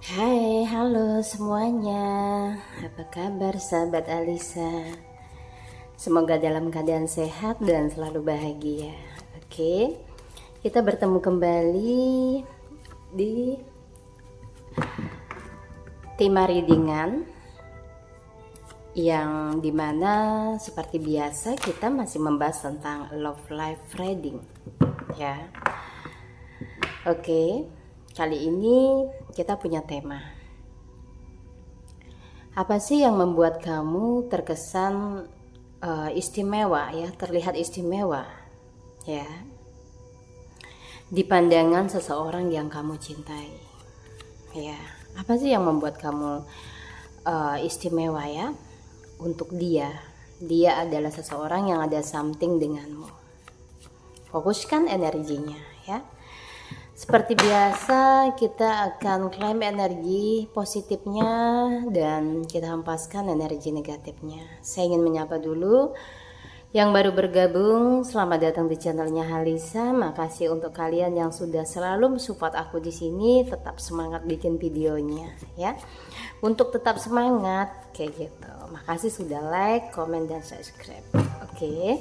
Hai, halo semuanya. Apa kabar sahabat Alisa? Semoga dalam keadaan sehat dan selalu bahagia. Oke, kita bertemu kembali di tema readingan yang dimana seperti biasa kita masih membahas tentang love life reading, ya. Oke. Kali ini kita punya tema. Apa sih yang membuat kamu terkesan istimewa, ya, terlihat istimewa, ya, di pandangan seseorang yang kamu cintai, ya. Apa sih yang membuat kamu istimewa, ya, untuk dia? Dia adalah seseorang yang ada something denganmu. Fokuskan energinya, ya. Seperti biasa, kita akan klaim energi positifnya dan kita hempaskan energi negatifnya. Saya ingin menyapa dulu yang baru bergabung. Selamat datang di channelnya Halisa. Makasih untuk kalian yang sudah selalu support aku di sini. Tetap semangat bikin videonya, ya. Untuk tetap semangat kayak gitu. Makasih sudah like, komen, dan subscribe. Oke.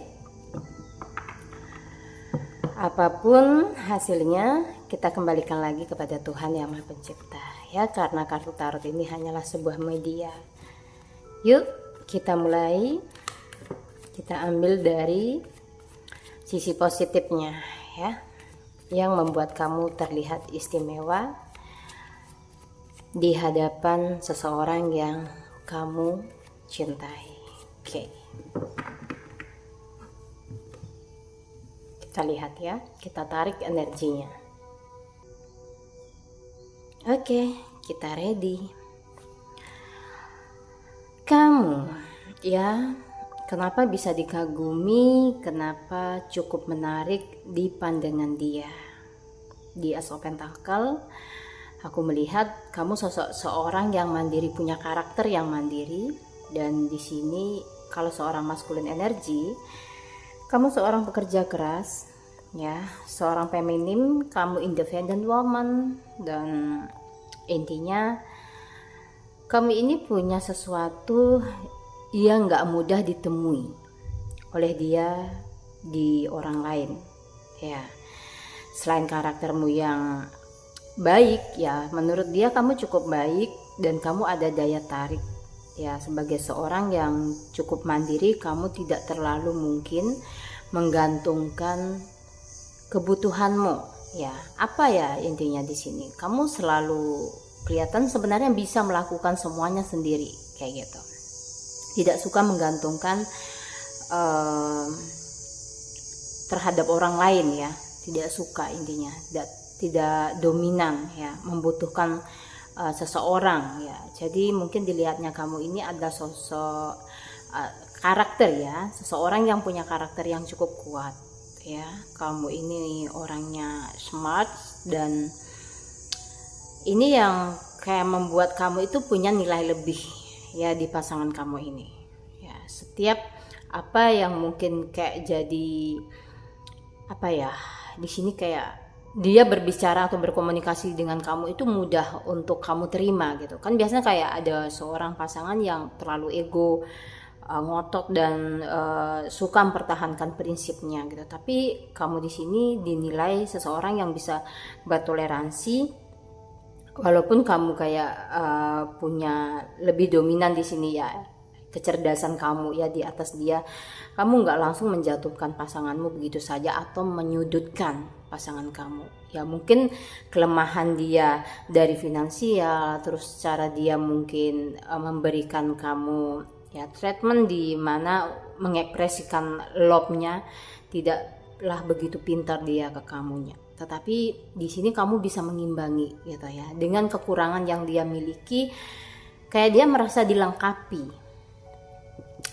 Apapun hasilnya, kita kembalikan lagi kepada Tuhan Yang Maha Pencipta, ya, karena kartu tarot ini hanyalah sebuah media. Yuk kita mulai. Kita ambil dari sisi positifnya, ya, yang membuat kamu terlihat istimewa di hadapan seseorang yang kamu cintai. Oke. Kita lihat, ya, kita tarik energinya. Oke, kita ready. Kamu, ya, kenapa bisa dikagumi, kenapa cukup menarik di pandangan dia? Di Ace of Pentacle, aku melihat kamu sosok seorang yang mandiri, punya karakter yang mandiri. Dan di sini kalau seorang maskulin energi, kamu seorang pekerja keras, ya, seorang feminim, kamu independent woman, dan intinya kamu ini punya sesuatu yang gak mudah ditemui oleh dia di orang lain, ya. Selain karaktermu yang baik, ya, menurut dia kamu cukup baik dan kamu ada daya tarik, ya. Sebagai seorang yang cukup mandiri, kamu tidak terlalu mungkin menggantungkan kebutuhanmu, ya. Apa ya intinya di sini? Kamu selalu kelihatan sebenarnya bisa melakukan semuanya sendiri, kayak gitu. Tidak suka menggantungkan terhadap orang lain, ya. Tidak suka, intinya. Tidak dominan, ya, membutuhkan seseorang, ya. Jadi mungkin dilihatnya kamu ini ada sosok karakter, ya, seseorang yang punya karakter yang cukup kuat, ya. Kamu ini orangnya smart dan ini yang kayak membuat kamu itu punya nilai lebih, ya, di pasangan kamu ini, ya. Setiap apa yang mungkin kayak jadi apa, ya, di sini kayak dia berbicara atau berkomunikasi dengan kamu itu mudah untuk kamu terima, gitu kan. Biasanya kayak ada seorang pasangan yang terlalu ego, ngotot dan suka mempertahankan prinsipnya, gitu. Tapi kamu di sini dinilai seseorang yang bisa bertoleransi, walaupun kamu kayak punya lebih dominan di sini, ya, kecerdasan kamu, ya, di atas dia. Kamu nggak langsung menjatuhkan pasanganmu begitu saja atau menyudutkan pasangan kamu, ya. Mungkin kelemahan dia dari finansial, terus cara dia mungkin memberikan kamu, ya, treatment di mana mengekspresikan love-nya tidaklah begitu pintar dia ke kamunya. Tetapi di sini kamu bisa mengimbangi, gitu, ya, dengan kekurangan yang dia miliki. Kayak dia merasa dilengkapi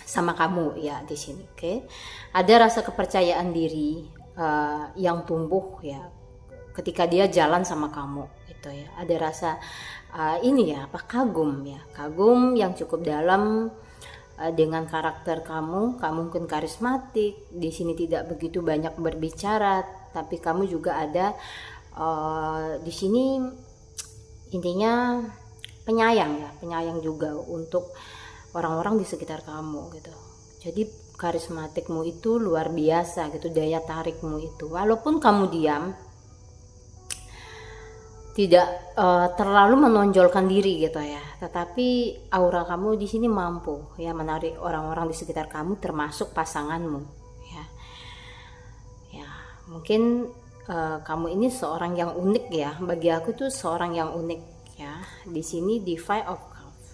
sama kamu, ya, di sini. Oke. Ada rasa kepercayaan diri yang tumbuh, ya, ketika dia jalan sama kamu, gitu, ya. Ada rasa ini, ya, kagum, ya, kagum yang cukup dalam dengan karakter kamu. Kamu mungkin karismatik, di sini tidak begitu banyak berbicara, tapi kamu juga ada di sini intinya penyayang ya, penyayang juga untuk orang-orang di sekitar kamu gitu. Jadi karismatikmu itu luar biasa gitu, daya tarikmu itu. Walaupun kamu diam, tidak terlalu menonjolkan diri gitu ya, tetapi aura kamu di sini mampu ya menarik orang-orang di sekitar kamu, termasuk pasanganmu ya. Ya, mungkin kamu ini seorang yang unik ya. Bagi aku tuh seorang yang unik ya. Di sini di Five of Cups.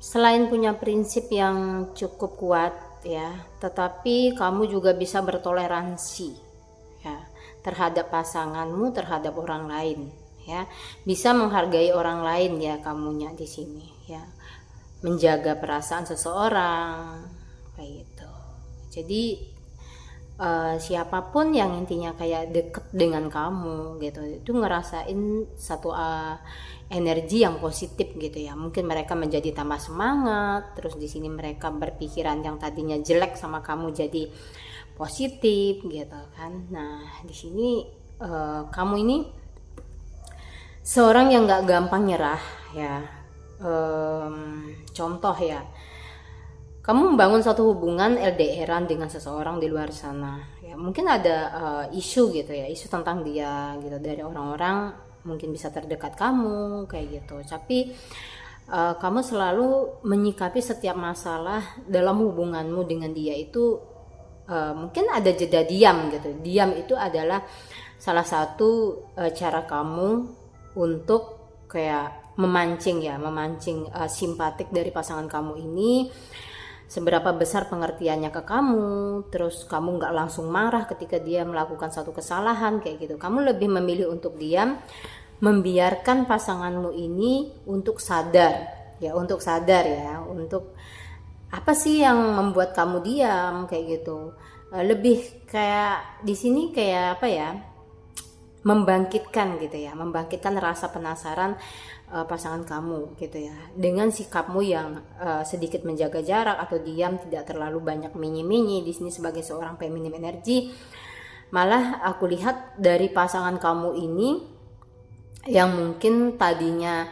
Selain punya prinsip yang cukup kuat ya, tetapi kamu juga bisa bertoleransi ya terhadap pasanganmu, terhadap orang lain ya. Bisa menghargai orang lain ya kamunya di sini ya. Menjaga perasaan seseorang kayak gitu. Jadi siapapun yang intinya kayak deket dengan kamu gitu, itu ngerasain satu energi yang positif gitu ya. Mungkin mereka menjadi tambah semangat, terus di sini mereka berpikiran yang tadinya jelek sama kamu jadi positif gitu kan. Nah di sini kamu ini seorang yang nggak gampang nyerah ya. Contoh ya, kamu membangun satu hubungan LDRan dengan seseorang di luar sana ya, mungkin ada isu gitu ya, isu tentang dia gitu dari orang-orang mungkin bisa terdekat kamu kayak gitu. Tapi kamu selalu menyikapi setiap masalah dalam hubunganmu dengan dia itu mungkin ada jeda diam gitu. Diam itu adalah salah satu cara kamu untuk kayak memancing simpatik dari pasangan kamu ini. Seberapa besar pengertiannya ke kamu, terus kamu nggak langsung marah ketika dia melakukan satu kesalahan kayak gitu. Kamu lebih memilih untuk diam, membiarkan pasanganmu ini untuk sadar ya, untuk apa sih yang membuat kamu diam kayak gitu. Lebih kayak di sini kayak apa ya, membangkitkan gitu ya, membangkitkan rasa penasaran pasangan kamu gitu ya, dengan sikapmu yang sedikit menjaga jarak atau diam, tidak terlalu banyak minyi-minyi di sini sebagai seorang feminim energi. Malah aku lihat dari pasangan kamu ini yang mungkin tadinya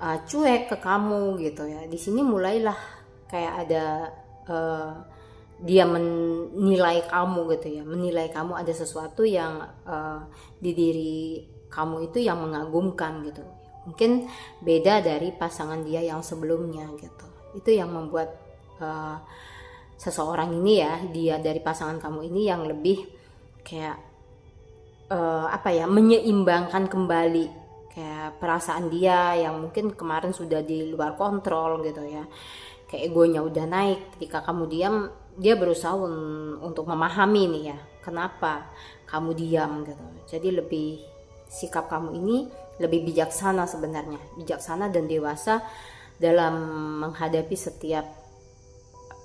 cuek ke kamu gitu ya, di sini mulailah kayak ada dia menilai kamu gitu ya, menilai kamu ada sesuatu yang di diri kamu itu yang mengagumkan gitu. Mungkin beda dari pasangan dia yang sebelumnya gitu. Itu yang membuat seseorang ini ya, dia dari pasangan kamu ini yang lebih kayak menyeimbangkan kembali kayak perasaan dia yang mungkin kemarin sudah di luar kontrol gitu ya. Kayak egonya udah naik, ketika kamu diam dia berusaha untuk memahami nih ya, kenapa kamu diam gitu. Jadi lebih sikap kamu ini lebih bijaksana sebenarnya, bijaksana dan dewasa dalam menghadapi setiap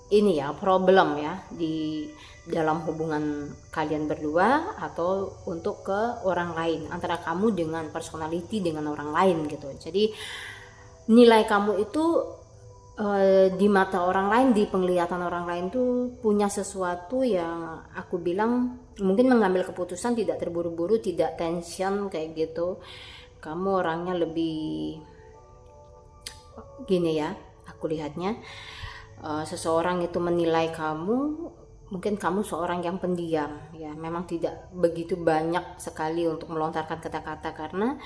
ini ya, problem ya di dalam hubungan kalian berdua atau untuk ke orang lain, antara kamu dengan personality dengan orang lain gitu. Jadi nilai kamu itu di mata orang lain, di penglihatan orang lain tuh punya sesuatu yang aku bilang mungkin mengambil keputusan tidak terburu-buru, tidak tension kayak gitu. Kamu orangnya lebih gini ya, aku lihatnya seseorang itu menilai kamu, mungkin kamu seorang yang pendiam ya, memang tidak begitu banyak sekali untuk melontarkan kata-kata karena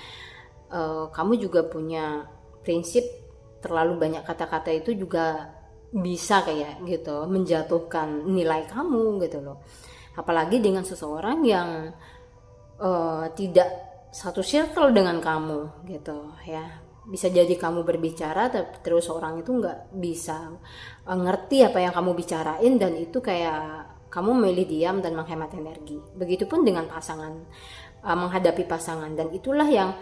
kamu juga punya prinsip terlalu banyak kata-kata itu juga bisa kayak gitu menjatuhkan nilai kamu gitu loh. Apalagi dengan seseorang yang tidak satu circle dengan kamu gitu ya. Bisa jadi kamu berbicara terus orang itu nggak bisa ngerti apa yang kamu bicarain, dan itu kayak kamu memilih diam dan menghemat energi. Begitupun dengan pasangan, menghadapi pasangan, dan itulah yang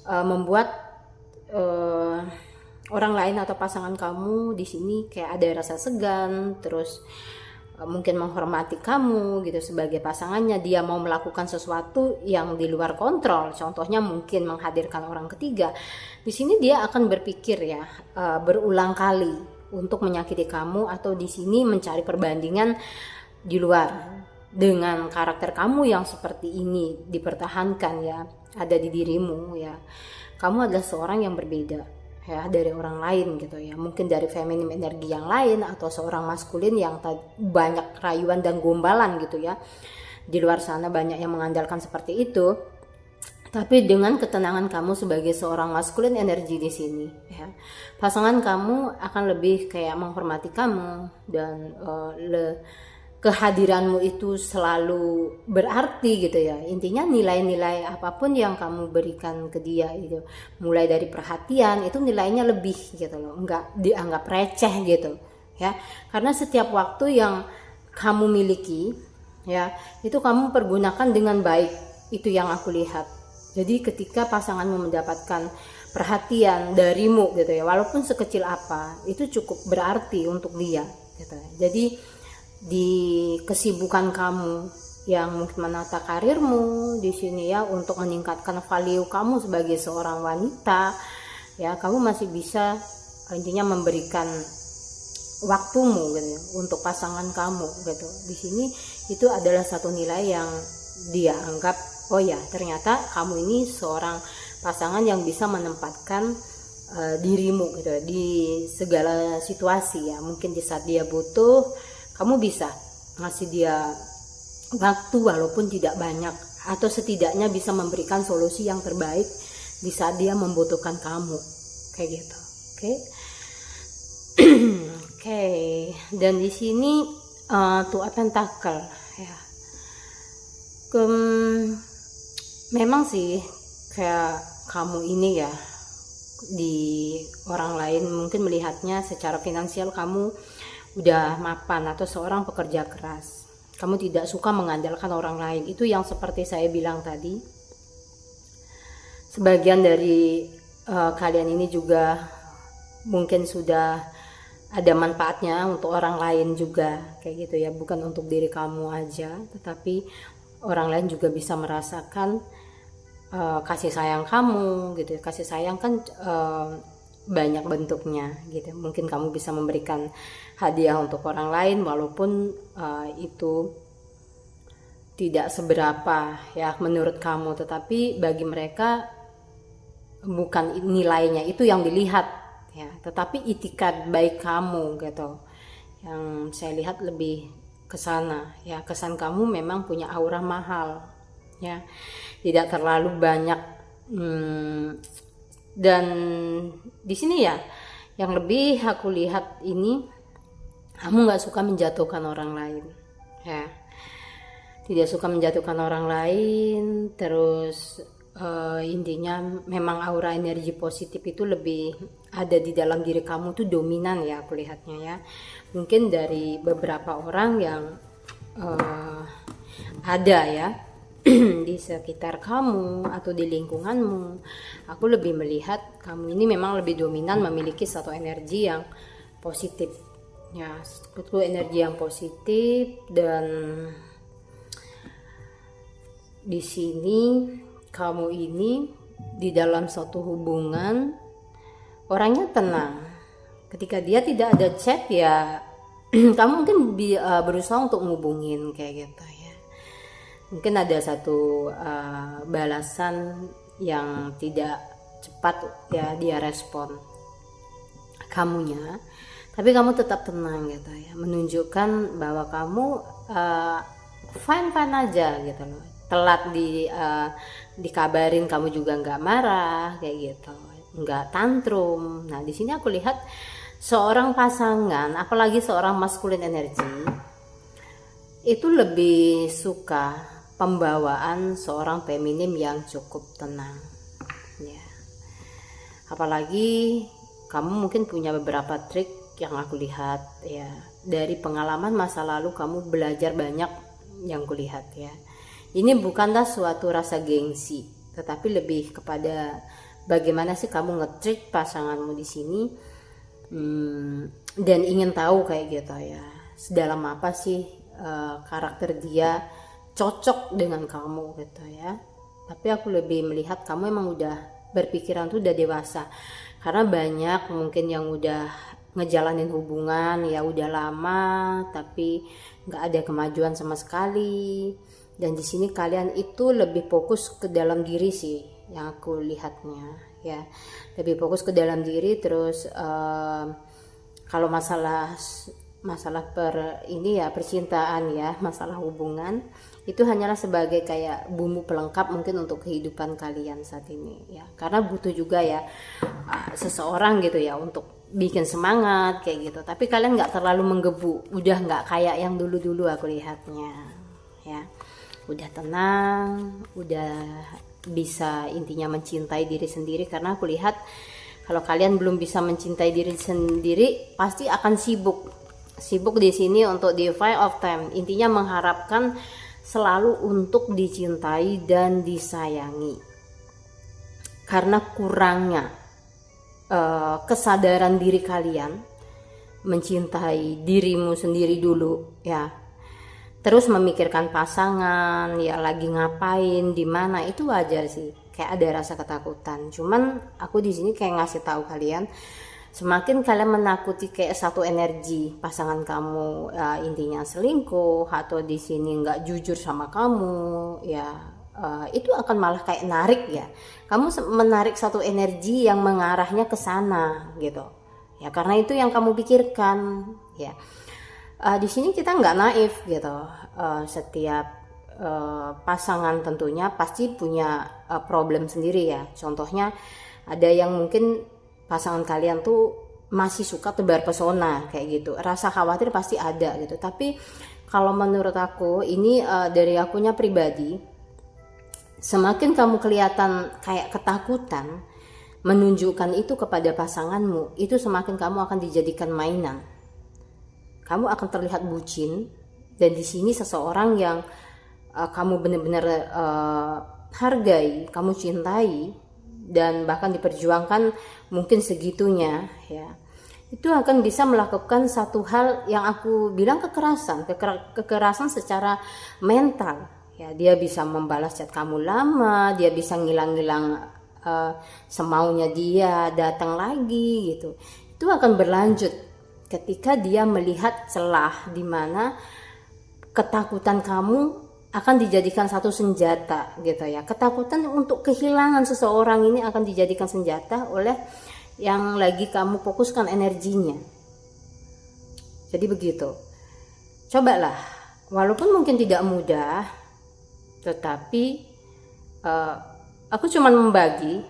membuat orang lain atau pasangan kamu di sini kayak ada rasa segan, terus mungkin menghormati kamu gitu sebagai pasangannya. Dia mau melakukan sesuatu yang di luar kontrol, contohnya mungkin menghadirkan orang ketiga. Di sini dia akan berpikir ya berulang kali untuk menyakiti kamu, atau di sini mencari perbandingan di luar. dengan karakter kamu yang seperti ini dipertahankan ya, ada di dirimu ya, kamu adalah seorang yang berbeda ya dari orang lain gitu ya, mungkin dari feminim energi yang lain atau seorang maskulin yang banyak rayuan dan gombalan gitu ya. Di luar sana banyak yang mengandalkan seperti itu, tapi dengan ketenangan kamu sebagai seorang maskulin energi di sini ya, pasangan kamu akan lebih kayak menghormati kamu dan kehadiranmu itu selalu berarti gitu ya. Intinya nilai-nilai apapun yang kamu berikan ke dia itu, mulai dari perhatian itu nilainya lebih gitu loh, enggak dianggap receh gitu ya. Karena setiap waktu yang kamu miliki ya, itu kamu pergunakan dengan baik, itu yang aku lihat. Jadi ketika pasanganmu mendapatkan perhatian darimu gitu ya, walaupun sekecil apa, itu cukup berarti untuk dia gitu. Jadi di kesibukan kamu yang mungkin menata karirmu di sini ya, untuk meningkatkan value kamu sebagai seorang wanita ya, kamu masih bisa intinya memberikan waktumu gitu ya, untuk pasangan kamu gitu. Di sini itu adalah satu nilai yang dia anggap, oh ya ternyata kamu ini seorang pasangan yang bisa menempatkan dirimu gitu di segala situasi ya. Mungkin di saat dia butuh, kamu bisa ngasih dia waktu walaupun tidak banyak, atau setidaknya bisa memberikan solusi yang terbaik di saat dia membutuhkan kamu kayak gitu. Oke. Oke. Dan di sini Two of Pentacle ya. Memang sih kayak kamu ini ya, di orang lain mungkin melihatnya secara finansial kamu udah mapan atau seorang pekerja keras. Kamu tidak suka mengandalkan orang lain. Itu yang seperti saya bilang tadi. Sebagian dari kalian ini juga mungkin sudah ada manfaatnya untuk orang lain juga kayak gitu ya, bukan untuk diri kamu aja, tetapi orang lain juga bisa merasakan kasih sayang kamu gitu. Kasih sayang kan banyak bentuknya gitu. Mungkin kamu bisa memberikan hadiah untuk orang lain walaupun itu tidak seberapa ya menurut kamu, tetapi bagi mereka bukan nilainya itu yang dilihat ya, tetapi itikat baik kamu gitu yang saya lihat lebih ke sana ya. Kesan kamu memang punya aura mahal ya, tidak terlalu banyak dan di sini ya yang lebih aku lihat ini, kamu nggak suka menjatuhkan orang lain ya, tidak suka menjatuhkan orang lain. Terus intinya memang aura energi positif itu lebih ada di dalam diri kamu tuh dominan ya, aku lihatnya ya. Mungkin dari beberapa orang yang ada ya di sekitar kamu atau di lingkunganmu, aku lebih melihat kamu ini memang lebih dominan memiliki satu energi yang positif ya, itu energi yang positif. Dan di sini kamu ini di dalam suatu hubungan orangnya tenang. Ketika dia tidak ada chat ya kamu mungkin berusaha untuk ngubungin kayak gitu ya. Mungkin ada satu balasan yang tidak cepat ya dia respon kamunya, tapi kamu tetap tenang gitu ya, menunjukkan bahwa kamu fine aja gitu loh. Telat dikabarin kamu juga nggak marah kayak gitu, nggak tantrum. Nah di sini aku lihat seorang pasangan, apalagi seorang maskulin energi, itu lebih suka pembawaan seorang feminim yang cukup tenang ya. Apalagi kamu mungkin punya beberapa trik yang aku lihat ya, dari pengalaman masa lalu kamu belajar banyak yang kulihat ya. Ini bukanlah suatu rasa gengsi, tetapi lebih kepada bagaimana sih kamu nge-treat pasanganmu di sini, dan ingin tahu kayak gitu ya, sedalam apa sih karakter dia cocok dengan kamu gitu ya. Tapi aku lebih melihat kamu emang udah berpikiran tuh udah dewasa, karena banyak mungkin yang udah ngejalanin hubungan ya udah lama tapi nggak ada kemajuan sama sekali. Dan di sini kalian itu lebih fokus ke dalam diri sih, yang aku lihatnya ya, lebih fokus ke dalam diri. Terus kalau masalah percintaan ya, masalah hubungan itu hanyalah sebagai kayak bumbu pelengkap mungkin untuk kehidupan kalian saat ini ya, karena butuh juga ya seseorang gitu ya untuk bikin semangat kayak gitu. Tapi kalian nggak terlalu menggebu, udah nggak kayak yang dulu aku lihatnya ya, udah tenang, udah bisa intinya mencintai diri sendiri. Karena aku lihat kalau kalian belum bisa mencintai diri sendiri pasti akan sibuk di sini untuk di Five of Time, intinya mengharapkan selalu untuk dicintai dan disayangi. Karena kurangnya kesadaran diri kalian mencintai dirimu sendiri dulu ya, terus memikirkan pasangan ya lagi ngapain di mana, itu wajar sih, kayak ada rasa ketakutan. Cuman aku di sini kayak ngasih tahu kalian, semakin kalian menakuti kayak satu energi pasangan kamu intinya selingkuh atau di sini nggak jujur sama kamu ya, itu akan malah kayak narik ya, kamu menarik satu energi yang mengarahnya ke sana gitu ya, karena itu yang kamu pikirkan ya. Di sini kita nggak naif gitu, setiap pasangan tentunya pasti punya problem sendiri ya. Contohnya ada yang mungkin pasangan kalian tuh masih suka tebar pesona kayak gitu, rasa khawatir pasti ada gitu. Tapi kalau menurut aku ini dari akunya pribadi, semakin kamu kelihatan kayak ketakutan menunjukkan itu kepada pasanganmu, itu semakin kamu akan dijadikan mainan, kamu akan terlihat bucin. Dan di sini seseorang yang kamu benar-benar hargai, kamu cintai, dan bahkan diperjuangkan mungkin segitunya ya, itu akan bisa melakukan satu hal yang aku bilang kekerasan secara mental ya. Dia bisa membalas chat kamu lama, dia bisa ngilang-ngilang semaunya dia datang lagi gitu. Itu akan berlanjut ketika dia melihat celah di mana ketakutan kamu akan dijadikan satu senjata gitu ya. Ketakutan untuk kehilangan seseorang ini akan dijadikan senjata oleh yang lagi kamu fokuskan energinya. Jadi begitu. Cobalah, walaupun mungkin tidak mudah, tetapi aku cuma membagi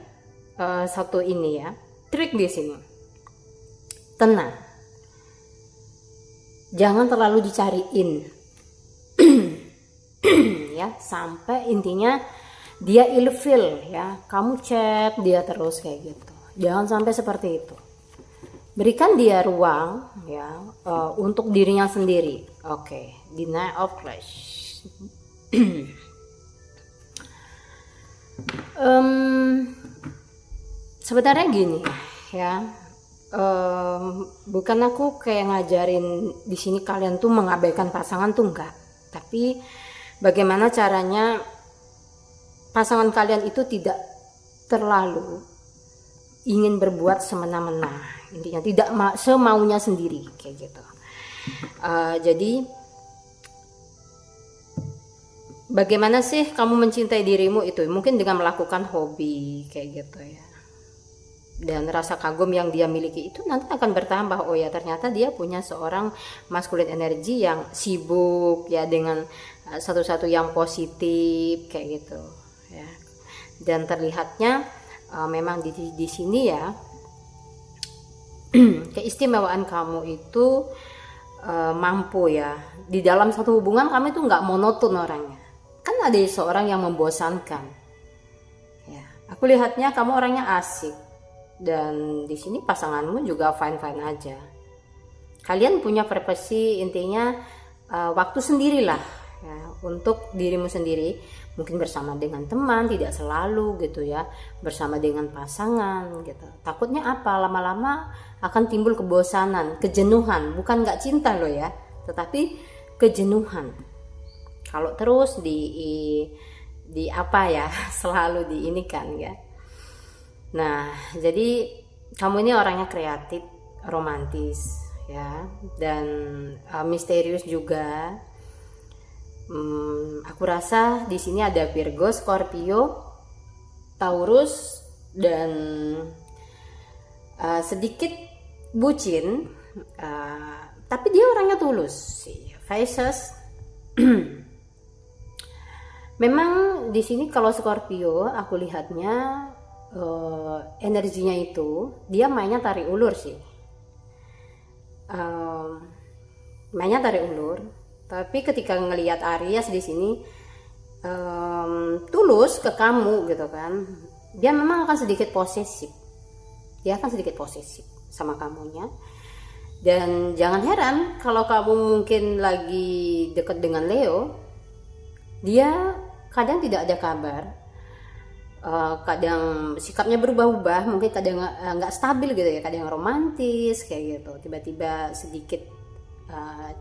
satu ini ya, trik di sini. Tenang, jangan terlalu dicariin ya, sampai intinya dia ilfil ya, kamu chat dia terus kayak gitu. Jangan sampai seperti itu. Berikan dia ruang ya, untuk dirinya sendiri. Oke, deny of flesh. Sebenarnya gini ya, bukan aku kayak ngajarin di sini kalian tuh mengabaikan pasangan tuh enggak, tapi bagaimana caranya pasangan kalian itu tidak terlalu ingin berbuat semena-mena, intinya tidak semaunya sendiri kayak gitu. Jadi bagaimana sih kamu mencintai dirimu itu? Mungkin dengan melakukan hobi kayak gitu ya. Dan rasa kagum yang dia miliki itu nanti akan bertambah. Oh ya, ternyata dia punya seorang masculine energy yang sibuk ya, dengan satu-satu yang positif kayak gitu ya. Dan terlihatnya memang di sini ya keistimewaan kamu itu mampu ya, di dalam satu hubungan kamu itu nggak monoton orangnya. Kan ada seorang yang membosankan ya, aku lihatnya kamu orangnya asik, dan di sini pasanganmu juga fine-fine aja. Kalian punya privasi, intinya waktu sendirilah ya, untuk dirimu sendiri, mungkin bersama dengan teman, tidak selalu gitu ya, bersama dengan pasangan gitu. Takutnya apa, lama-lama akan timbul kebosanan, kejenuhan. Bukan nggak cinta loh ya, tetapi kejenuhan kalau terus di apa ya selalu diinikan ya. Nah, jadi kamu ini orangnya kreatif, romantis ya, dan misterius juga. Aku rasa di sini ada Virgo, Scorpio, Taurus, dan sedikit bucin, tapi dia orangnya tulus. Pisces. Memang di sini kalau Scorpio aku lihatnya energinya itu dia mainnya tarik ulur sih, mainnya tarik ulur. Tapi ketika ngelihat Aries di sini tulus ke kamu gitu kan, dia memang akan sedikit posesif, sama kamunya. Dan jangan heran kalau kamu mungkin lagi dekat dengan Leo, dia kadang tidak ada kabar, kadang sikapnya berubah-ubah, mungkin kadang nggak stabil gitu ya, kadang romantis kayak gitu, tiba-tiba sedikit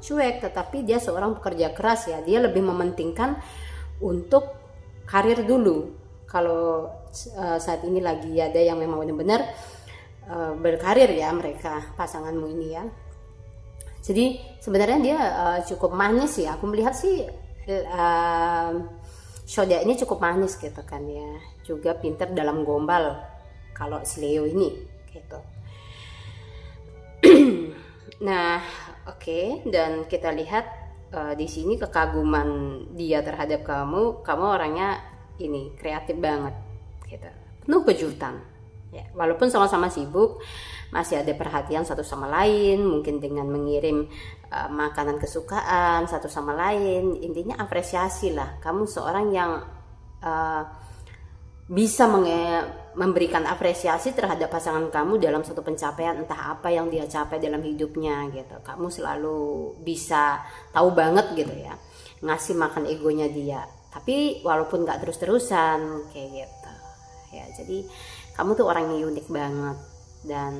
cuek. Tetapi dia seorang pekerja keras ya, dia lebih mementingkan untuk karir dulu. Kalau saat ini lagi ada yang memang benar-benar berkarir ya, mereka pasanganmu ini ya. Jadi sebenarnya dia cukup manis ya, aku melihat sih Shoda ini cukup manis gitu kan ya, juga pinter dalam gombal kalau si Leo ini gitu. Nah, oke. Dan kita lihat di sini kekaguman dia terhadap kamu orangnya ini kreatif banget gitu, penuh kejutan ya. Walaupun sama-sama sibuk, masih ada perhatian satu sama lain, mungkin dengan mengirim makanan kesukaan satu sama lain. Intinya apresiasi lah, kamu seorang yang bisa memberikan apresiasi terhadap pasangan kamu dalam satu pencapaian, entah apa yang dia capai dalam hidupnya gitu. Kamu selalu bisa tahu banget gitu ya, ngasih makan egonya dia, tapi walaupun gak terus-terusan kayak gitu ya. Jadi kamu tuh orang yang unik banget. Dan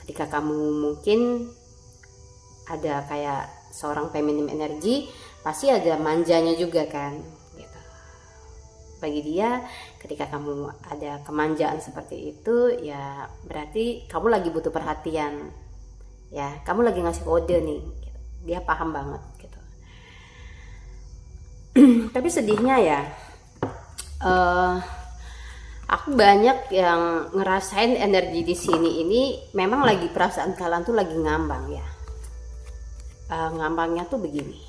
ketika kamu mungkin ada kayak seorang feminim energi, pasti ada manjanya juga kan gitu. Bagi dia, ketika kamu ada kemanjaan seperti itu ya, berarti kamu lagi butuh perhatian ya, kamu lagi ngasih kode nih gitu. Dia paham banget gitu. Tapi sedihnya ya, aku banyak yang ngerasain energi di sini ini memang lagi perasaan kalian tuh lagi ngambang ya. Ngambangnya tuh begini,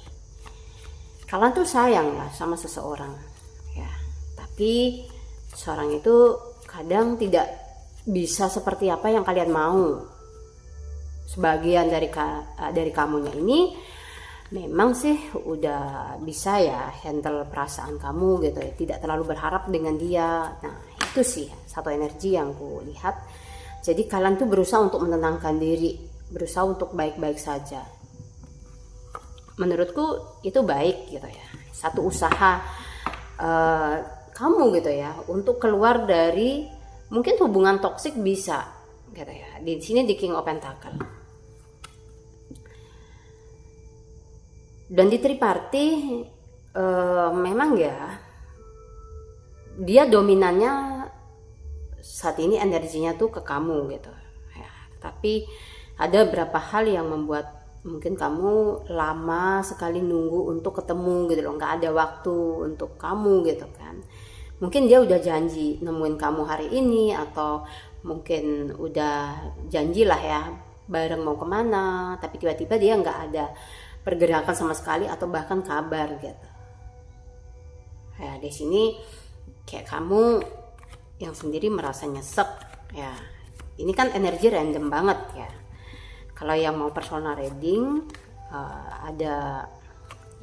kalian tuh sayang ya sama seseorang ya, tapi seorang itu kadang tidak bisa seperti apa yang kalian mau. Sebagian dari kamunya ini memang sih udah bisa ya handle perasaan kamu gitu ya, tidak terlalu berharap dengan dia. Nah itu sih satu energi yang ku lihat. Jadi kalian tuh berusaha untuk menenangkan diri, berusaha untuk baik-baik saja. Menurutku itu baik gitu ya, satu usaha kamu gitu ya untuk keluar dari mungkin hubungan toksik bisa gitu ya. Di sini di King of Pentacle. Dan di triparty memang ya dia dominannya saat ini energinya tuh ke kamu gitu ya. Tapi ada beberapa hal yang membuat mungkin kamu lama sekali nunggu untuk ketemu gitu loh, nggak ada waktu untuk kamu gitu kan. Mungkin dia udah janji nemuin kamu hari ini, atau mungkin udah janji lah ya bareng mau kemana, tapi tiba-tiba dia nggak ada pergerakan sama sekali atau bahkan kabar gitu. Ya di sini kayak kamu yang sendiri merasa nyesek ya. Ini kan energi random banget ya. Kalau yang mau personal reading ada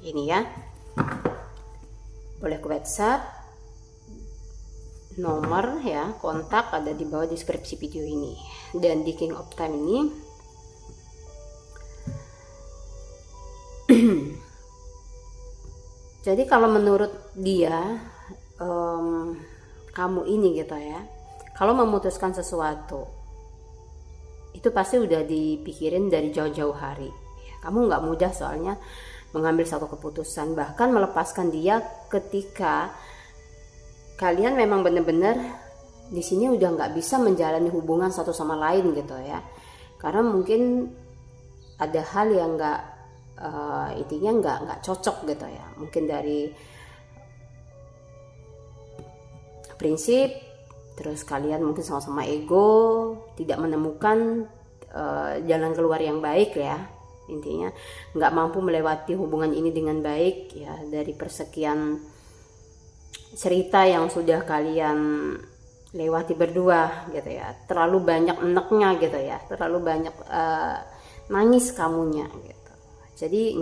ini ya, boleh ke WhatsApp, nomor ya, kontak ada di bawah deskripsi video ini. Dan di King of Time ini jadi kalau menurut dia kamu ini gitu ya, kalau memutuskan sesuatu itu pasti udah dipikirin dari jauh-jauh hari ya. Kamu nggak mudah soalnya mengambil satu keputusan, bahkan melepaskan dia ketika kalian memang benar-benar di sini udah nggak bisa menjalani hubungan satu sama lain gitu ya, karena mungkin ada hal yang nggak intinya nggak cocok gitu ya. Mungkin dari prinsip, terus kalian mungkin sama-sama ego, tidak menemukan jalan keluar yang baik ya. Intinya nggak mampu melewati hubungan ini dengan baik ya. Dari persekian cerita yang sudah kalian lewati berdua gitu ya, terlalu banyak eneknya gitu ya, terlalu banyak nangis kamunya gitu. Jadi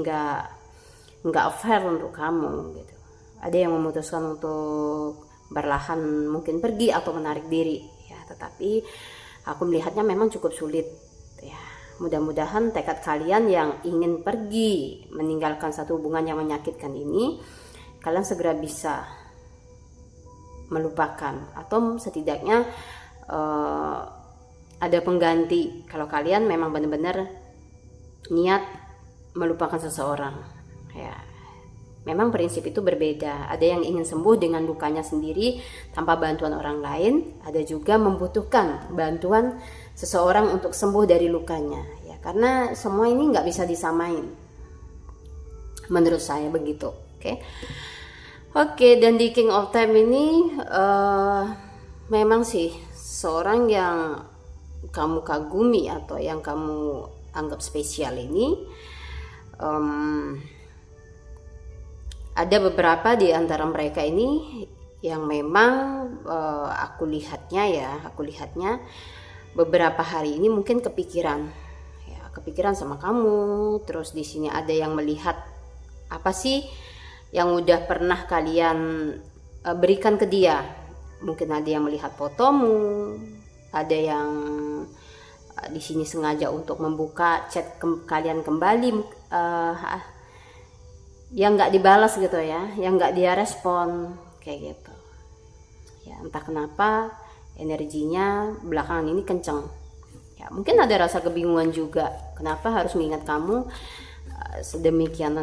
nggak fair untuk kamu gitu. Ada yang memutuskan untuk berlahan mungkin pergi atau menarik diri ya, tetapi aku melihatnya memang cukup sulit ya. Mudah-mudahan tekad kalian yang ingin pergi meninggalkan satu hubungan yang menyakitkan ini, kalian segera bisa melupakan, atau setidaknya ada pengganti kalau kalian memang benar-benar niat melupakan seseorang ya. Memang prinsip itu berbeda. Ada yang ingin sembuh dengan lukanya sendiri tanpa bantuan orang lain. Ada juga membutuhkan bantuan seseorang untuk sembuh dari lukanya. Ya, karena semua ini nggak bisa disamain. Menurut saya begitu. Oke, dan di King of Time ini memang sih seorang yang kamu kagumi atau yang kamu anggap spesial ini. Ada beberapa di antara mereka ini yang memang aku lihatnya beberapa hari ini mungkin kepikiran sama kamu. Terus di sini ada yang melihat apa sih yang udah pernah kalian berikan ke dia. Mungkin ada yang melihat fotomu, ada yang di sini sengaja untuk membuka chat kalian kembali, yang nggak dibalas gitu ya, yang nggak dia respon kayak gitu ya. Entah kenapa energinya belakangan ini kenceng ya. Mungkin ada rasa kebingungan juga kenapa harus mengingat kamu sedemikian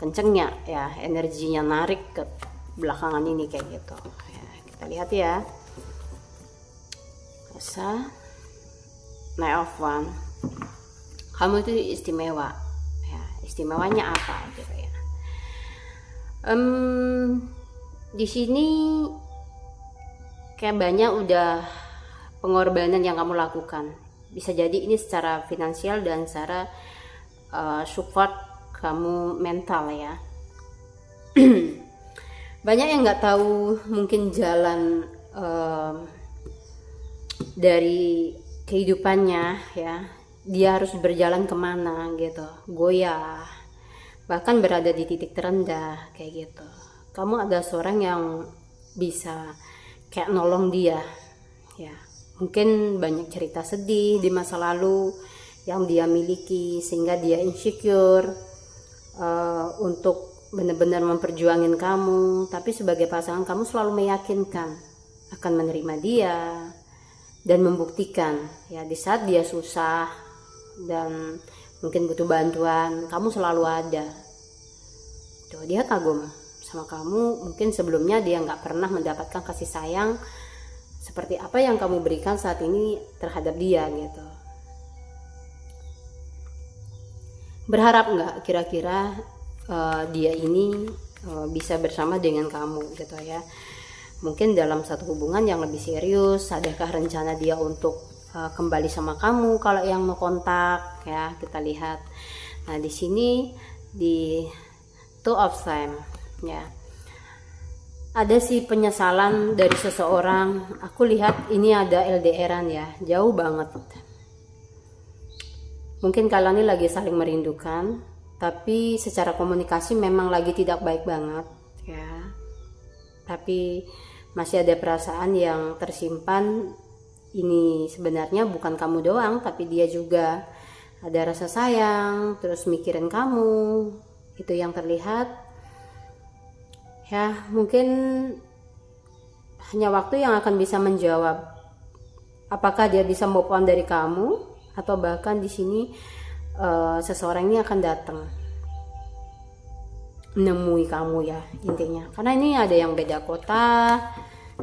kencengnya ya, energinya narik ke belakangan ini kayak gitu ya. Kita lihat ya, rasa Knight of Wands. Kamu itu istimewa ya. Istimewanya apa gitu ya? Di sini kayak banyak udah pengorbanan yang kamu lakukan. Bisa jadi ini secara finansial dan secara support kamu mental ya. Banyak yang nggak tahu mungkin jalan dari kehidupannya ya. Dia harus berjalan kemana gitu, goyah, bahkan berada di titik terendah kayak gitu. Kamu ada seorang yang bisa kayak nolong dia ya. Mungkin banyak cerita sedih di masa lalu yang dia miliki sehingga dia insecure untuk benar-benar memperjuangin kamu. Tapi sebagai pasangan kamu selalu meyakinkan akan menerima dia dan membuktikan ya, di saat dia susah dan mungkin butuh bantuan, kamu selalu ada. Tuh, dia kagum sama kamu. Mungkin sebelumnya dia nggak pernah mendapatkan kasih sayang seperti apa yang kamu berikan saat ini terhadap dia gitu. Berharap nggak kira-kira dia ini bisa bersama dengan kamu gitu ya. Mungkin dalam satu hubungan yang lebih serius. Adakah rencana dia untuk kembali sama kamu kalau yang mau kontak ya? Kita lihat. Nah, di sini di Two of Time ya. Ada sih penyesalan dari seseorang. Aku lihat ini ada LDRan ya, jauh banget. Mungkin kalian ini lagi saling merindukan, tapi secara komunikasi memang lagi tidak baik banget ya. Tapi masih ada perasaan yang tersimpan. Ini sebenarnya bukan kamu doang, tapi dia juga ada rasa sayang, terus mikirin kamu. Itu yang terlihat. Ya, mungkin hanya waktu yang akan bisa menjawab apakah dia bisa move on dari kamu, atau bahkan di sini seseorang ini akan datang menemui kamu ya intinya. Karena ini ada yang beda kota.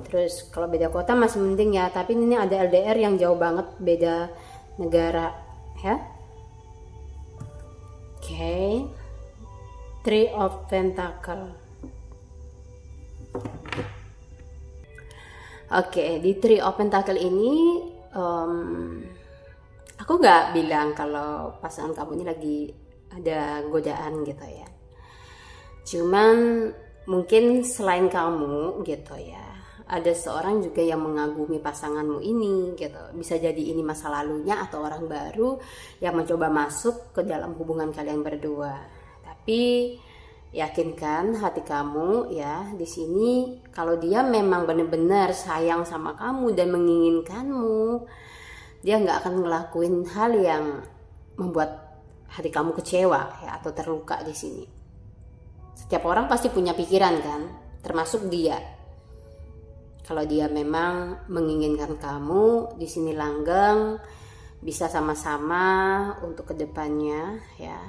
Terus kalau beda kota masih mending ya, tapi ini ada LDR yang jauh banget, beda negara ya. Oke. Three of Pentacle. Oke, di Three of Pentacle ini aku nggak bilang kalau pasangan kamu ini lagi ada godaan gitu ya. Cuman mungkin selain kamu gitu ya, ada seorang juga yang mengagumi pasanganmu ini gitu. Bisa jadi ini masa lalunya atau orang baru yang mencoba masuk ke dalam hubungan kalian berdua. Tapi yakinkan hati kamu ya, di sini kalau dia memang benar-benar sayang sama kamu dan menginginkanmu, dia nggak akan ngelakuin hal yang membuat hati kamu kecewa ya atau terluka di sini. Setiap orang pasti punya pikiran kan, termasuk dia. Kalau dia memang menginginkan kamu, di sini langgeng, bisa sama-sama untuk kedepannya ya.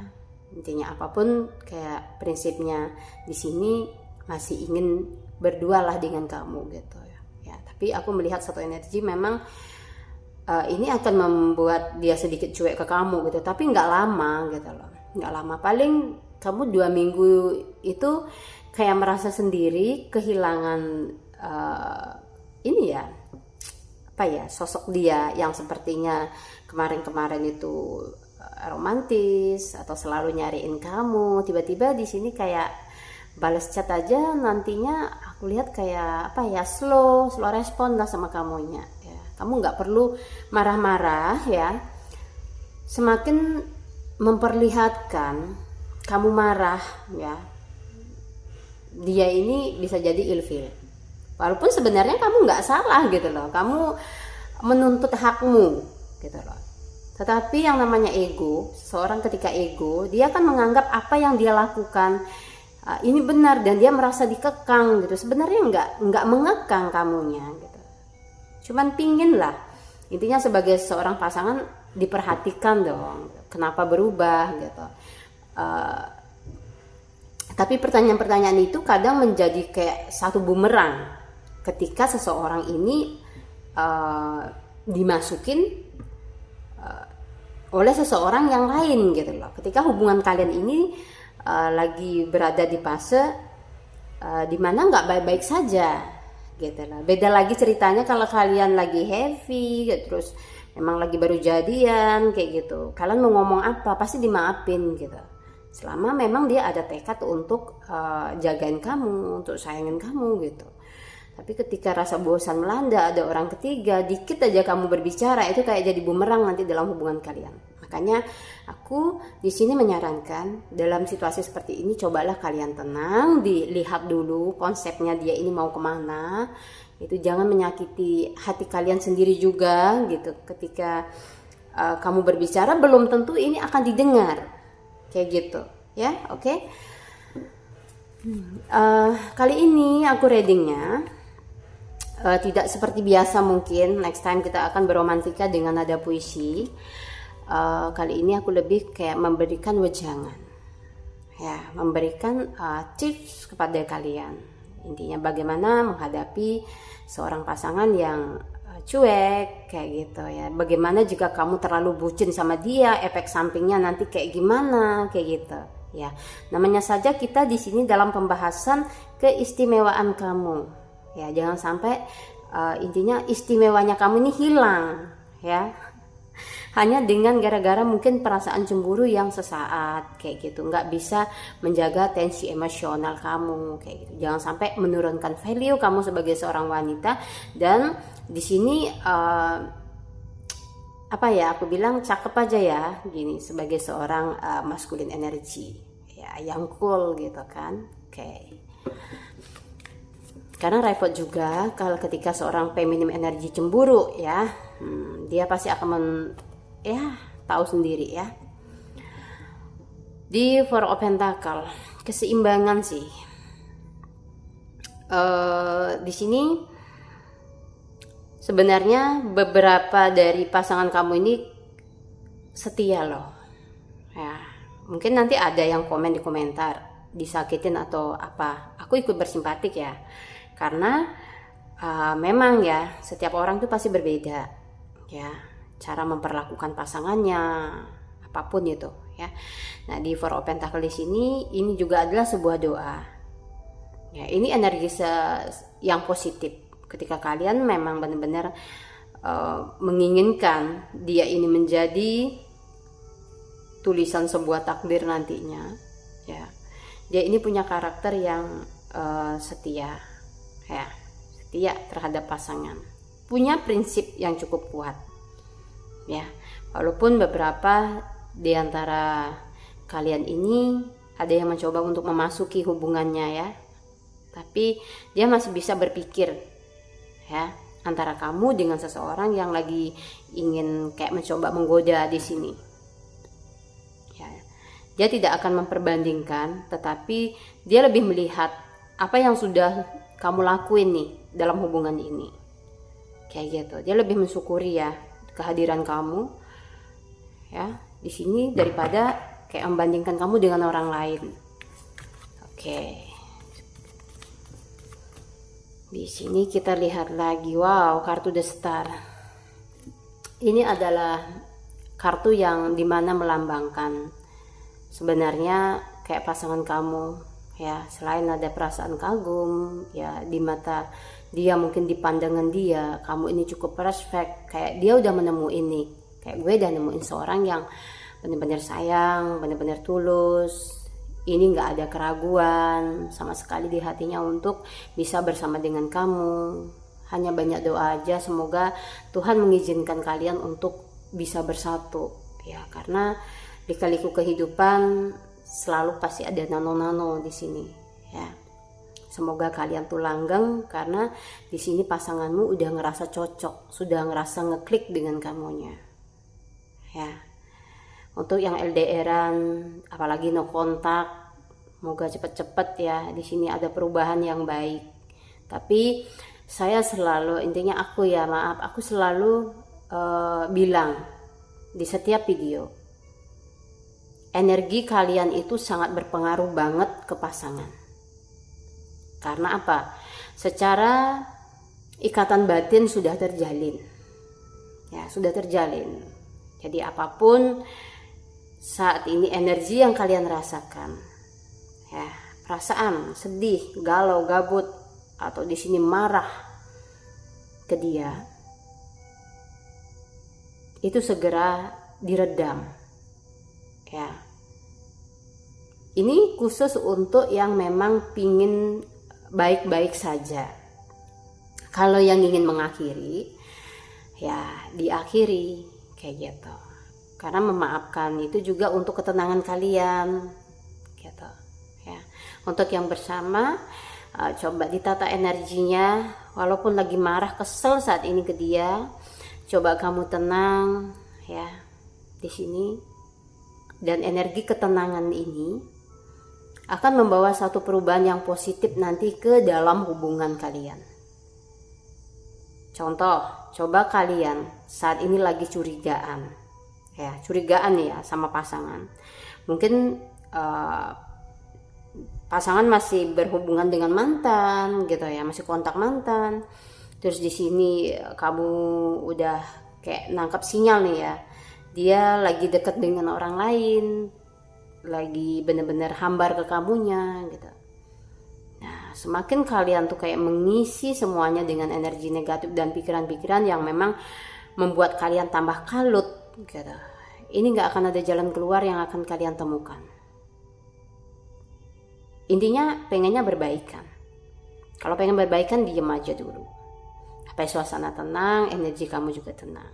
Intinya apapun kayak prinsipnya di sini masih ingin berdua lah dengan kamu gitu ya. Ya, tapi aku melihat satu energi memang ini akan membuat dia sedikit cuek ke kamu gitu, tapi nggak lama gitu loh, nggak lama, paling kamu 2 minggu itu kayak merasa sendiri, kehilangan ini ya apa ya, sosok dia yang sepertinya kemarin-kemarin itu romantis atau selalu nyariin kamu, tiba-tiba di sini kayak balas chat aja nantinya aku lihat kayak apa ya, slow respon lah sama kamunya ya. Kamu nggak perlu marah-marah ya, semakin memperlihatkan kamu marah ya, dia ini bisa jadi ilfil walaupun sebenarnya kamu nggak salah gitu loh, kamu menuntut hakmu gitu loh. Tetapi yang namanya ego, seorang ketika ego, dia akan menganggap apa yang dia lakukan ini benar dan dia merasa dikekang gitu. Sebenarnya nggak mengekang kamunya gitu. Cuman pingin lah. Intinya sebagai seorang pasangan diperhatikan dong. Kenapa berubah gitu. Tapi pertanyaan-pertanyaan itu kadang menjadi kayak satu bumerang ketika seseorang ini dimasukin oleh seseorang yang lain gitu loh. Ketika hubungan kalian ini lagi berada di fase dimana nggak baik-baik saja gitu loh. Beda lagi ceritanya kalau kalian lagi happy gitu, terus memang lagi baru jadian kayak gitu. Kalian mau ngomong apa pasti dimaafin gitu. Selama memang dia ada tekad untuk jagain kamu, untuk sayangin kamu gitu. Tapi ketika rasa bosan melanda, ada orang ketiga, dikit aja kamu berbicara, itu kayak jadi bumerang nanti dalam hubungan kalian. Makanya aku di sini menyarankan dalam situasi seperti ini, cobalah kalian tenang, dilihat dulu konsepnya dia ini mau kemana. Itu jangan menyakiti hati kalian sendiri juga gitu. Ketika kamu berbicara belum tentu ini akan didengar, kayak gitu ya. Oke. Kali ini aku readingnya tidak seperti biasa, mungkin next time kita akan beromantika dengan nada puisi. Kali ini aku lebih kayak memberikan wejangan ya, memberikan tips kepada kalian. Intinya bagaimana menghadapi seorang pasangan yang cuek kayak gitu ya. Bagaimana jika kamu terlalu bucin sama dia, efek sampingnya nanti kayak gimana kayak gitu ya. Namanya saja kita di sini dalam pembahasan keistimewaan kamu. Ya, jangan sampai intinya istimewanya kamu ini hilang ya. Hanya dengan gara-gara mungkin perasaan cemburu yang sesaat kayak gitu. Nggak bisa menjaga tensi emosional kamu kayak gitu. Jangan sampai menurunkan value kamu sebagai seorang wanita. Dan di sini apa ya, aku bilang cakep aja ya gini, sebagai seorang masculine energy ya, yang cool gitu kan. Oke. Karena repot juga kalau ketika seorang feminim energi cemburu ya, dia pasti akan tahu sendiri ya. Di Four of Pentacle, keseimbangan sih. Di sini sebenarnya beberapa dari pasangan kamu ini setia loh. Ya, mungkin nanti ada yang komen di komentar disakitin atau apa. Aku ikut bersimpatik ya. Karena memang ya setiap orang itu pasti berbeda ya, cara memperlakukan pasangannya apapun itu ya. Nah, di Four of Pentacles di sini ini juga adalah sebuah doa. Ya, ini energi yang positif ketika kalian memang benar-benar menginginkan dia ini menjadi tulisan sebuah takdir nantinya, ya. Dia ini punya karakter yang setia, ya, setia terhadap pasangan, punya prinsip yang cukup kuat, ya. Walaupun beberapa di antara kalian ini ada yang mencoba untuk memasuki hubungannya, ya, tapi dia masih bisa berpikir, ya, antara kamu dengan seseorang yang lagi ingin kayak mencoba menggoda di sini. Ya, dia tidak akan memperbandingkan, tetapi dia lebih melihat apa yang sudah kamu lakuin nih dalam hubungan ini. Kayak gitu. Dia lebih mensyukuri ya kehadiran kamu, ya, di sini daripada kayak membandingkan kamu dengan orang lain. Oke. Di sini kita lihat lagi, wow, kartu The Star. Ini adalah kartu yang dimana melambangkan sebenarnya kayak pasangan kamu, ya, selain ada perasaan kagum, ya, di mata dia, mungkin di pandangan dia kamu ini cukup perfect, kayak dia udah menemuin nih, kayak gue udah nemuin seorang yang benar-benar sayang, benar-benar tulus. Ini nggak ada keraguan sama sekali di hatinya untuk bisa bersama dengan kamu. Hanya banyak doa aja, semoga Tuhan mengizinkan kalian untuk bisa bersatu, ya, karena di kaliku kehidupan selalu pasti ada nano-nano di sini, ya. Semoga kalian tuh langgeng karena di sini pasanganmu udah ngerasa cocok, sudah ngerasa ngeklik dengan kamunya, ya. Untuk yang LDRan, apalagi no kontak, semoga cepet-cepet ya. Di sini ada perubahan yang baik. Tapi saya selalu, intinya aku ya, maaf, aku selalu bilang di setiap video, energi kalian itu sangat berpengaruh banget ke pasangan. Karena apa? Secara ikatan batin sudah terjalin, ya, sudah terjalin. Jadi apapun saat ini energi yang kalian rasakan, ya, perasaan sedih, galau, gabut, atau di sini marah ke dia, itu segera diredam, ya. Ini khusus untuk yang memang pingin baik-baik saja. Kalau yang ingin mengakhiri, ya diakhiri kayak gitu. Karena memaafkan itu juga untuk ketenangan kalian, gitu, ya. Untuk yang bersama, coba ditata energinya, walaupun lagi marah, kesel saat ini ke dia, coba kamu tenang, ya, di sini. Dan energi ketenangan ini akan membawa satu perubahan yang positif nanti ke dalam hubungan kalian. Contoh, coba kalian saat ini lagi curigaan, ya, curigaan ya sama pasangan. Mungkin pasangan masih berhubungan dengan mantan, gitu ya, masih kontak mantan. Terus di sini kamu udah kayak nangkap sinyal nih ya, dia lagi deket dengan orang lain, lagi bener-bener hambar ke kamunya, gitu. Nah, semakin kalian tuh kayak mengisi semuanya dengan energi negatif dan pikiran-pikiran yang memang membuat kalian tambah kalut, gitu. Ini gak akan ada jalan keluar yang akan kalian temukan. Intinya pengennya berbaikan. Kalau pengen berbaikan, diem aja dulu. Sampai suasana tenang, energi kamu juga tenang.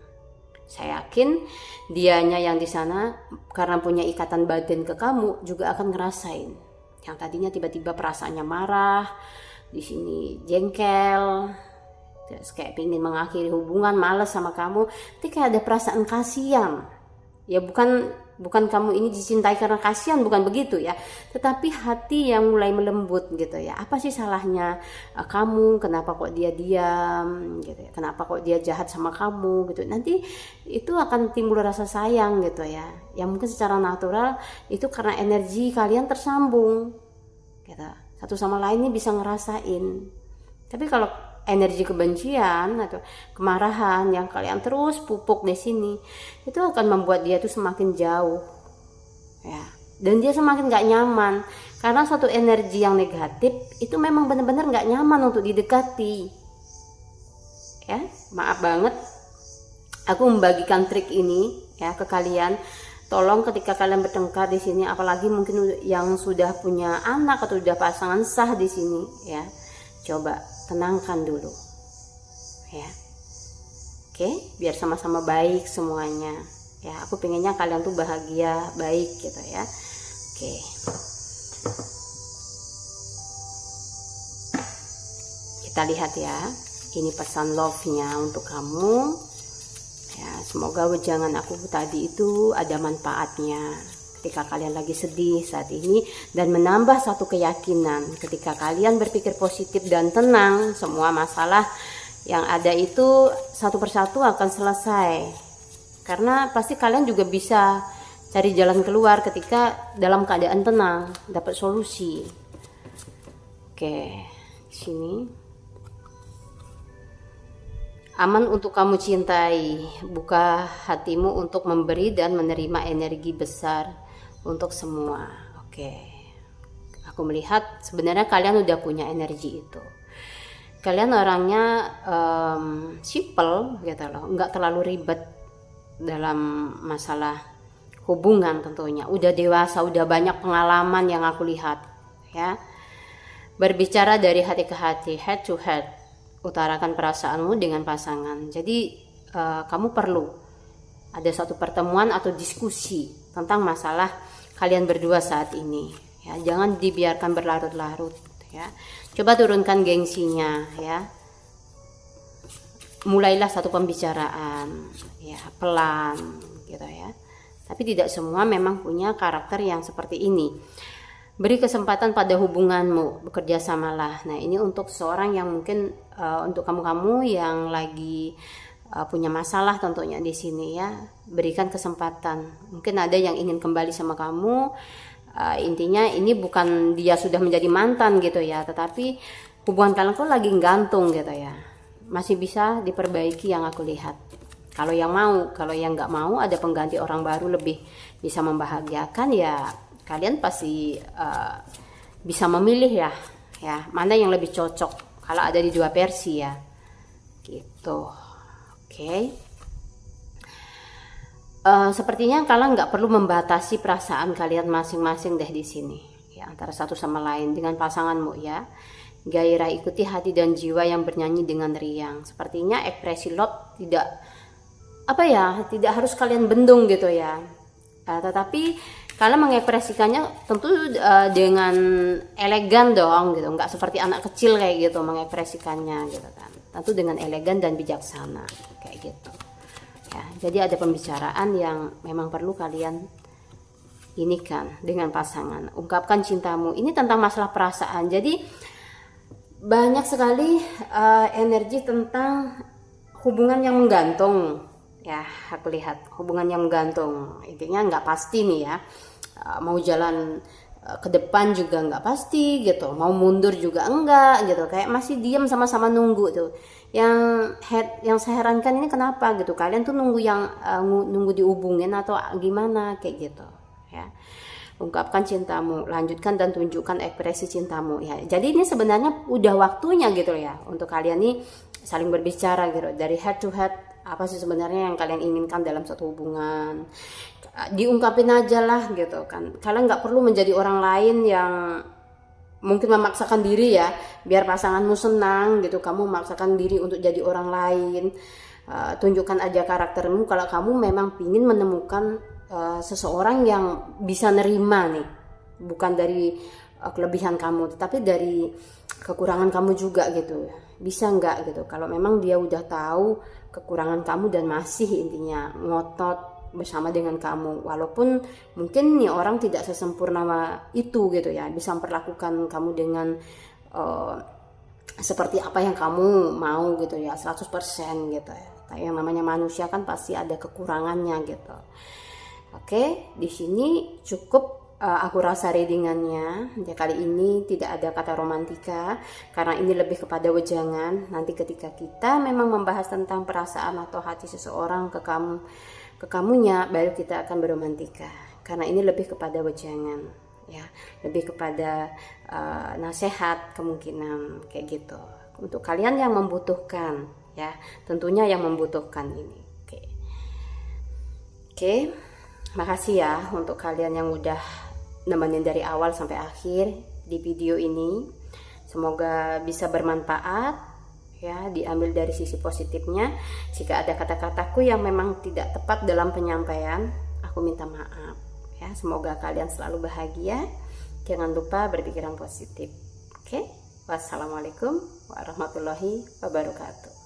Saya yakin dianya yang di sana karena punya ikatan batin ke kamu juga akan ngerasain. Yang tadinya tiba-tiba perasaannya marah, di sini jengkel, terus kayak pengen mengakhiri hubungan, males sama kamu, tapi kayak ada perasaan kasihan. Ya bukan kamu ini dicintai karena kasihan, bukan begitu ya, tetapi hati yang mulai melembut gitu ya. Apa sih salahnya kamu, kenapa kok dia diam gitu ya, kenapa kok dia jahat sama kamu gitu. Nanti itu akan timbul rasa sayang gitu ya, yang mungkin secara natural itu karena energi kalian tersambung gitu, satu sama lain ini bisa ngerasain. Tapi kalau energi kebencian atau kemarahan yang kalian terus pupuk di sini, itu akan membuat dia tuh semakin jauh, ya. Dan dia semakin nggak nyaman karena suatu energi yang negatif itu memang benar-benar nggak nyaman untuk didekati. Ya, maaf banget, aku membagikan trik ini ya ke kalian. Tolong ketika kalian bertengkar di sini, apalagi mungkin yang sudah punya anak atau sudah pasangan sah di sini, ya, coba tenangkan dulu, ya. Oke, biar sama-sama baik semuanya. Ya, aku pengennya kalian tuh bahagia, baik gitu ya. Oke. Kita lihat ya. Ini pesan love-nya untuk kamu. Ya, semoga wejangan aku tadi itu ada manfaatnya ketika kalian lagi sedih saat ini, dan menambah satu keyakinan ketika kalian berpikir positif dan tenang, semua masalah yang ada itu satu persatu akan selesai. Karena pasti kalian juga bisa cari jalan keluar ketika dalam keadaan tenang, dapat solusi. Oke, sini. Aman untuk kamu cintai, buka hatimu untuk memberi dan menerima energi besar untuk semua. Oke, aku melihat sebenarnya kalian udah punya energi itu. Kalian orangnya simple gitu loh, nggak terlalu ribet dalam masalah hubungan tentunya. Udah dewasa, udah banyak pengalaman yang aku lihat ya. Berbicara dari hati ke hati, head to head. Utarakan perasaanmu dengan pasangan. Jadi kamu perlu ada satu pertemuan atau diskusi tentang masalah kalian berdua saat ini. Ya, jangan dibiarkan berlarut-larut. Ya, coba turunkan gengsinya. Ya, mulailah satu pembicaraan. Ya, pelan, gitu ya. Tapi tidak semua memang punya karakter yang seperti ini. Beri kesempatan pada hubunganmu, bekerja samalah. Nah, ini untuk seorang yang mungkin untuk kamu-kamu yang lagi punya masalah tentunya di sini ya, berikan kesempatan. Mungkin ada yang ingin kembali sama kamu. Intinya ini bukan dia sudah menjadi mantan gitu ya, tetapi hubungan kalian kok lagi gantung gitu ya. Masih bisa diperbaiki yang aku lihat. Kalau yang mau, kalau yang nggak mau, ada pengganti orang baru lebih bisa membahagiakan ya. Kalian pasti bisa memilih ya mana yang lebih cocok kalau ada di dua versi ya, gitu. Oke. Sepertinya kalian nggak perlu membatasi perasaan kalian masing-masing deh di sini, ya, antara satu sama lain dengan pasanganmu ya. Gairah ikuti hati dan jiwa yang bernyanyi dengan riang. Sepertinya ekspresi love tidak harus kalian bendung gitu ya, tetapi kalian mengekspresikannya tentu dengan elegan dong gitu, nggak seperti anak kecil kayak gitu mengekspresikannya gitu kan, tentu dengan elegan dan bijaksana kayak gitu ya. Jadi ada pembicaraan yang memang perlu kalian ini kan dengan pasangan, ungkapkan cintamu. Ini tentang masalah perasaan, jadi banyak sekali energi tentang hubungan yang menggantung ya. Aku lihat hubungan yang menggantung, intinya nggak pasti nih ya, mau jalan ke depan juga nggak pasti gitu, mau mundur juga enggak gitu, kayak masih diam sama-sama nunggu tuh. Yang saya herankan ini kenapa gitu, kalian tuh nunggu nunggu dihubungin atau gimana kayak gitu ya. Ungkapkan cintamu, lanjutkan dan tunjukkan ekspresi cintamu ya. Jadi ini sebenarnya udah waktunya gitu ya untuk kalian nih saling berbicara gitu, dari head to head. Apa sih sebenarnya yang kalian inginkan dalam satu hubungan, diungkapin aja lah gitu kan. Kalian nggak perlu menjadi orang lain yang mungkin memaksakan diri ya biar pasanganmu senang gitu. Kamu memaksakan diri untuk jadi orang lain. Tunjukkan aja karaktermu kalau kamu memang ingin menemukan seseorang yang bisa nerima nih, bukan dari kelebihan kamu tetapi dari kekurangan kamu juga gitu. Bisa nggak gitu kalau memang dia udah tahu kekurangan kamu dan masih intinya ngotot bersama dengan kamu, walaupun mungkin nih orang tidak sesempurna itu gitu ya, bisa memperlakukan kamu dengan seperti apa yang kamu mau gitu ya, 100% gitu ya. Yang namanya manusia kan pasti ada kekurangannya gitu. Oke, di sini cukup aku rasa readingannya ya. Kali ini tidak ada kata romantika karena ini lebih kepada wejangan. Nanti ketika kita memang membahas tentang perasaan atau hati seseorang ke kamunya, baru kita akan beromantika. karena ini lebih kepada wejangan ya, lebih kepada nasihat kemungkinan kayak gitu untuk kalian yang membutuhkan ya, tentunya yang membutuhkan ini. Oke, makasih ya untuk kalian yang udah nemenin dari awal sampai akhir di video ini. Semoga bisa bermanfaat ya, diambil dari sisi positifnya. Jika ada kata-kataku yang memang tidak tepat dalam penyampaian, aku minta maaf ya. Semoga kalian selalu bahagia. Jangan lupa berpikiran positif. Oke, wassalamualaikum warahmatullahi wabarakatuh.